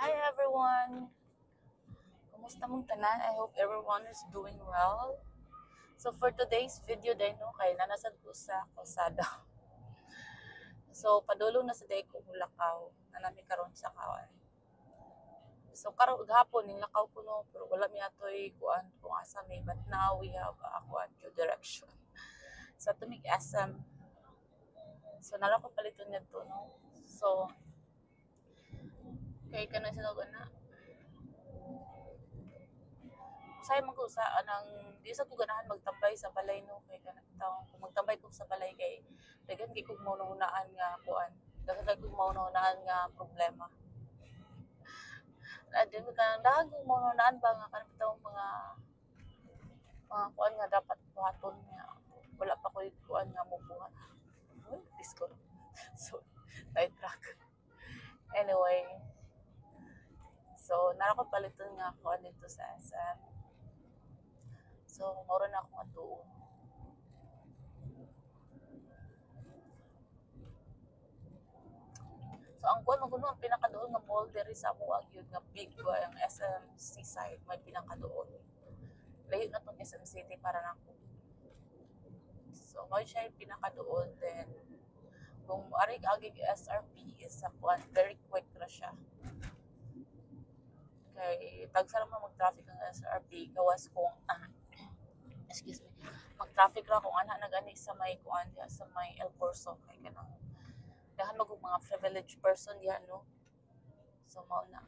Hi everyone! Kumusta mong tanan? I hope everyone is doing well. So for today's video din no, kay nanasad ko sa kalsada. So padulong na sa day ko Hulakaw na nami karon sa kawan. So karon gahapon ning lakaw ko no, pero wala mi atoy kuan kung asa may, but now we have kuan new direction. Sa tumig SM. So nala ko paliton ngadto no. So kay kanang sinagon na say magko sa anang di sa ko ganahan magtambay sa balay no, kay kanang taong kung magtambay ko sa balay kay daghan gyud kog maunaan nga kuan, daghan kog maunaan nga problema. Adin kanang daghan kog maunaan ba nga kanang taong mga kuan nga dapat buhaton nga wala pa ko kuan nga mobuhat. Disco. So right track. Anyway, so nara ko paliton nga kuan dito sa SM. So moro na akong atuon. So ang kuan maguno ang pinakadoon nga mall diri sa amo yun nga big ba ang SM Seaside may pinakadoon. Layo na tong SM City para nako. So mo siya yung pinakadoon, then kung ari agi SRP is sa kuan very quick ra siya. Kay tagsa ra man mag-traffic ang SRP gawas kung excuse me. Mag-traffic ra kung ana nagani sa may kuan sa may El Corso kay kanang dahan mag mga privileged person diha no. So mao na.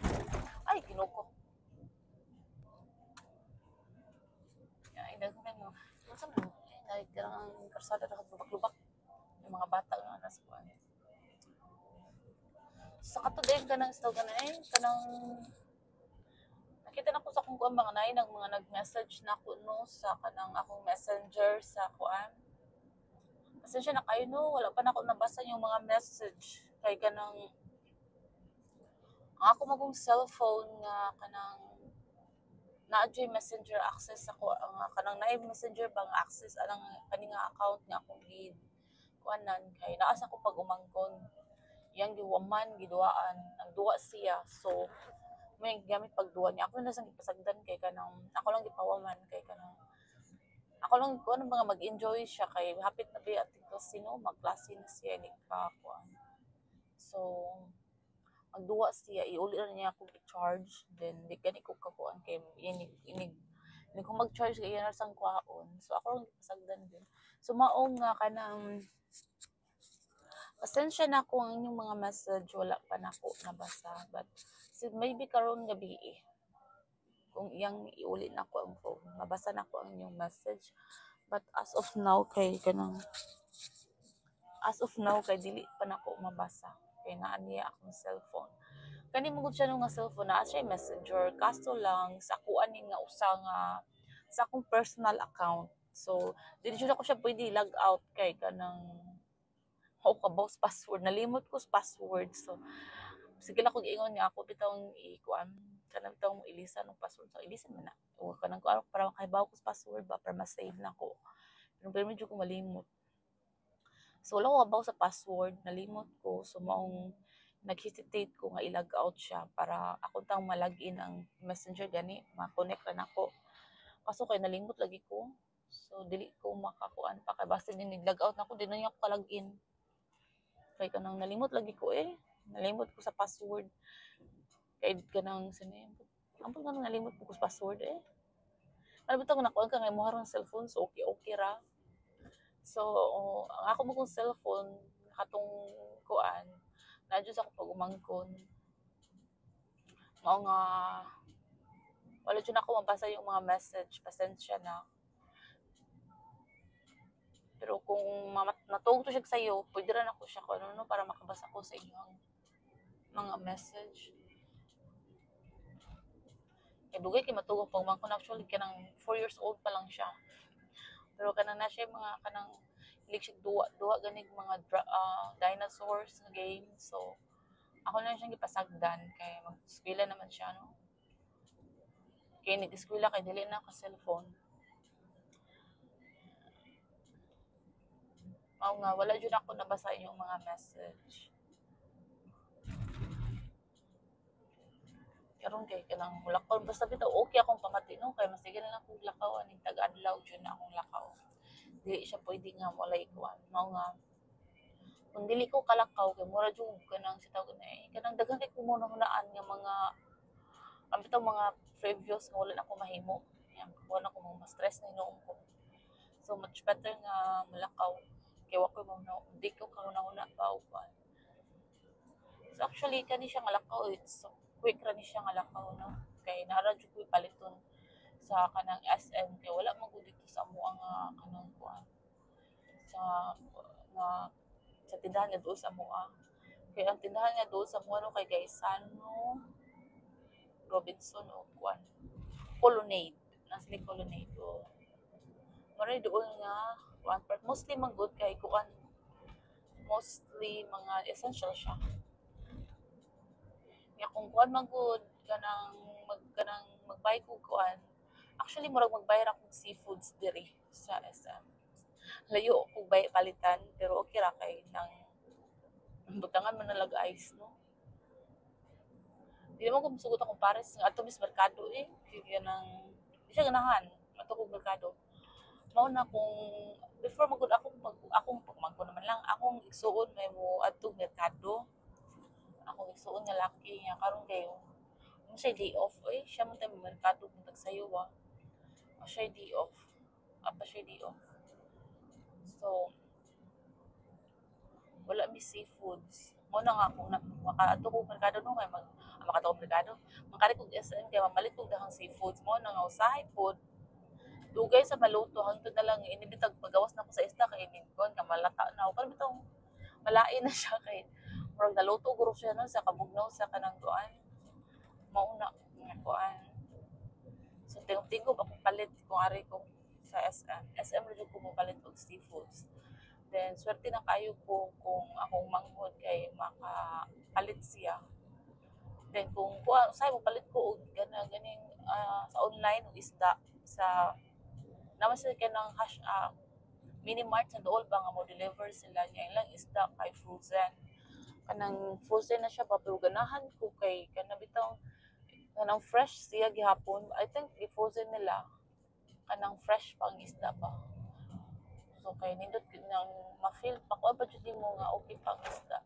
Ay ginuko. Ay daghan mo. Unsa man ay karang karsada ra lubak-lubak yung mga bata nga nasa kuan. Sa katuig kanang slogan kanang nakita na ko sa kung kuan mga nay nag mga nag-message na ko no sa kanang akong messenger sa kuan. Pasensya na kayo no, wala pa na ako nabasa yung mga message kay kanang ang ako magong cellphone nga kanang na-adjust messenger access ako ang kanang naib messenger bang access anang kaning account nga akong lead kuanan kay naas ako pag umangkon yang giwaman giduaan nagduwa siya, so may gamit pagduwa niya ako na sang gipasagdan kay kanang ako lang gipawaman kay kanang ako lang ko ano mga mag-enjoy siya kay hapit na ba at sino magklase na siya ni ka kuan. So magduwa siya iuli na niya ako i-charge, then di gani ko kakuan kay inig ko mag-charge kay yana sang kwaon, so ako lang gipasagdan din. So mao nga kanang pasensya na ko ang inyong mga message wala pa nako nabasa, but maybe karon gabi kung iyang iuli na ko ang phone mabasa na ko ang inyong message, but as of now kay dili pa nako mabasa kay naa niya akong cellphone. Kani mo gud siya nga cellphone naa siya messenger, kaso lang sa kuan ni nga usa nga sa akong personal account, so dili jud ako siya pwede log out kay kanang kabaw sa password, nalimot ko sa password. So sige lang ko giingon nga ako bitawng ikuan kanang bitawng ilisan ng password, so ilisan man na o kanang ko para makahibaw ko sa password ba para ma-save na ko, pero medyo ko malimot. So wala ko kabaw sa password, nalimot ko, so maong nag-hesitate ko nga i-log out siya para ako tang ma-login ang messenger gani ma-connect na nako, kaso kay nalimot lagi ko, so dili ko makakuan pa kay basta din nag-log out na ko di na niya ko ka-login kay kanang nalimot lagi ko nalimot ko sa password kay kanang sini ampun nga nalimot ko sa password ano bitaw nakuha ka nga mo harang cellphone, so okay ra. So ang ako mo kong cellphone katong kuan na jud ako pag umangkon mao nga wala jud ako mabasa yung mga message, pasensya na. Pero kung natuog to siya sa'yo, pwede rin ako siya kung ano para makabasa ko sa inyong mga message. Kaya dugay kay matugong pag man ko actually kanang 4 years old pa lang siya. Pero kanang na siya mga kanang hilig siya duwa ganig mga dinosaurs nga game. So ako na siyang gipasagdan kay mag-eskwela naman siya no. Kay nag-eskwela kay dili na ka cellphone. Mao nga wala jud ako nabasa yung mga message. karon kay kanang lakaw basta bitaw okay akong pamatino kay masigil na akong lakaw aning tag-adlaw jud na akong lakaw. Dili siya pwede nga walay kuan. Mao nga kung dili ko kalakaw kay mura jud kanang sitaw na kanang daghan kay ko hunaan nga mga ang bitaw mga previous nga wala na ko mahimo. Yan, wala ko mga stress na hinuon ko. So much better nga malakaw kay wa ko mo di ko kauna-una pa upan. So actually kani siya nga lakaw it's so quick ra ni siya nga lakaw no. Kay nara jud ko paliton sa kanang SM kay wala man gud dito sa amo ang kanang kuan sa nga sa tindahan nga doon sa mua. Kaya ang tindahan nga doon sa mua no kay Gaisano Robinson o kuan Colonnade nasli Colonnade o maray doon nga kuan but mostly man good kay kuan mostly mga essential siya nga kung kuan man good kanang magbay ko kuan actually murag magbayar akong seafoods diri sa SM layo ko bay palitan pero okay ra kay nang butangan man nalag ice no di naman ko masugot akong pares nga ato mis merkado kaya nang di siya ganahan ato ko merkado mao na kung before magud akong magko naman lang akong igsuon may mo adtong merkado akong igsuon nga laki nga karon kayo mo siya day off siya man tay merkado kung tagsayo siya day off apa siya day off so wala mi seafoods mo na nga kung makaadto ko merkado no kay makato ko merkado makari kog SM kay mamalit kog dahang seafoods mo na nga usahay pod dugay sa maluto hangtod na lang inibitag pagawas na ko sa isda kay iningon ka malata na pero bitong malain na siya kay murag naluto guro siya no sa kabugnaw sa kanang duan mauna nga kuan so tingog akong palit kung ari ko sa SM rin ko mo palit og seafoods then swerte na kayo ko kung akong manghod kay makapalit siya then kung say mo palit ko og ganing sa online og isda sa naman sila kanang mini mart sa dool ba nga mo deliver sila niya ilang isda kay frozen kanang frozen na siya pa pero ganahan ko kay kanabitang kanang fresh siya gihapon I think i-frozen nila kanang fresh pang isda pa so kay nindot nang ma-feel pa ko ba jud mo nga okay pang isda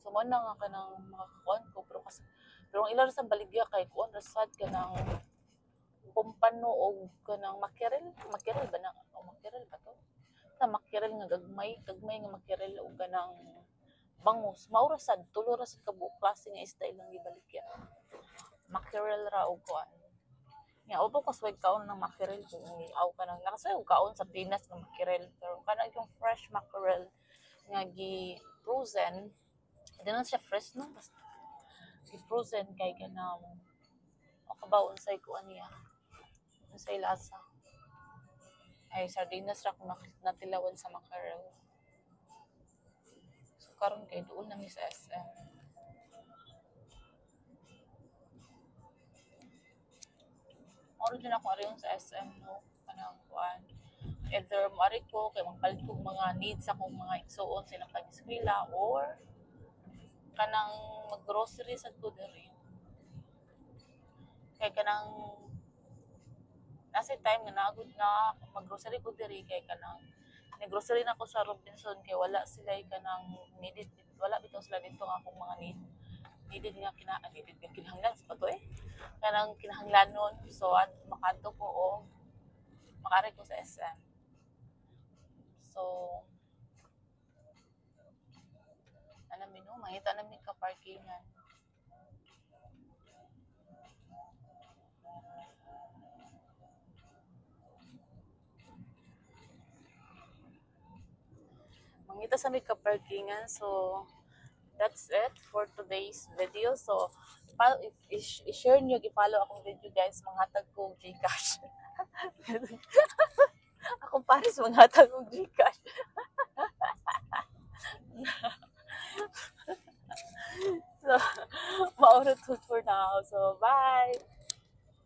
so mo na nga kanang makakuan ko pero ang ilang sa baligya kay kuan rasad kanang kumpano og kanang makirel ba na makirel ba to sa makirel nga gagmay nga makirel og kanang bangus maura sad tulo ra sad kabuok klase nga isda ilang gibaligya makirel ra og kuan nga ubo ko swag kaon ng makirel kung aw kanang nakasay og kaon sa Pinas nga makirel pero kanang yung fresh mackerel nga gi frozen di na siya fresh no basta gi frozen kay kanang kabaon say kuan niya sa lasa ay sardinas ra kung natilawan sa mackerel so karon kay doon na mi sa SM origin ako ariyon sa SM no kanang kuan either mari ko kay magpalit ko mga needs akong mga igsuon sa ilang pag-eskwela or kanang mag-grocery sa ko diri kay kanang nasa time nga naagud na mag-grocery ko diri kay kanang nag-grocery na ko sa Robinson kay wala sila kanang needed wala bitaw sila dito nga akong mga needed nga kinahanglan sa pato kanang kinahanglanon so makadto ko o makari ko sa SM so ano mino mangita namin ka parkingan mangita sa may kaparkingan so that's it for today's video so i-share nyo i-follow akong video guys manghatag ko Gcash akong pares manghatag ko Gcash so maura to for now so bye